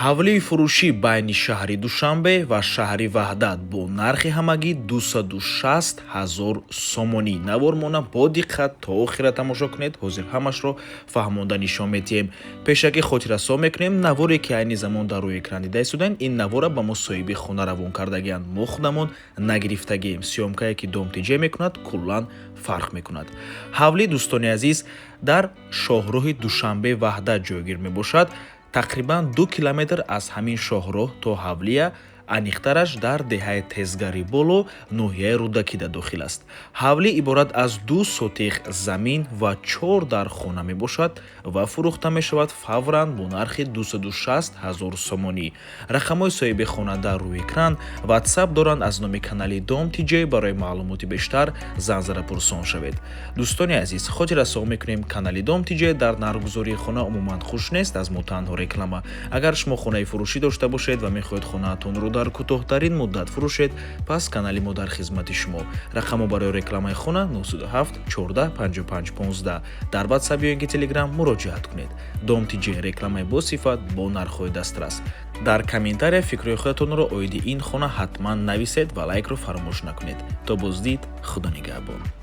ҳавлии фурӯшӣ байни шаҳри душанбе ва шаҳри ваҳдат бо нархи ҳамагӣ 260 000 сомонӣ. Навор монам бо диққат то охира тамошо кунед. ҳозир ҳамашро фаҳмонда нишон медиҳем. пешакӣ хотиррасо мекунем наворе ки айни замон дар рӯи экран дида истодем. ин навора ба мо соҳиби хона равон кардагианд. мо худамон нагирифтагием. сёмкае ки дом тиҷе мекунад куллан фарқ мекунад. ҳавлӣ дӯстони азиз дар шоҳроҳи душанбе ваҳдат ҷойгир мебошад. тақрибан 2 километр аз ҳамин шоҳроҳ то ҳавлия аниқтараш дар деҳаи тезгари боло ноҳияи рудакида дохил аст. ҳавлӣ иборат аз 2 сотиқ замин ва 4 дар хона мебошад ва фурӯхта мешавад фавран бо нархи 260 000 сомонӣ. рақамҳои соҳиби хона дар рӯи экран. ватсап доранд. аз номи канали дом тиҷей барои маълумоти бештар занзара пурсон шавед. дӯстони азиз, хотиррасо мекунем канали дом тиҷей дар нармгузории хона умуман хуш нест. аз мо танҳо реклама. агар шумо хонаи фурӯшӣ дошта бошед ва мехоҳед хонаатонро дар кӯтоҳтарин муддат фурӯшед, пас канали мо дар хизмати шумо. рақамо барои рекламаи хона 97 14 55 15. дар ватсап ё инки телеграм муроҷиат кунед. дом тиҷей рекламаи босифат бо нархҳои дастрас. дар комментария фикрҳои худатонро оиди ин хона ҳатман нависед ва лайкро фаромӯш накунед. то боздид, худо нигаҳбон.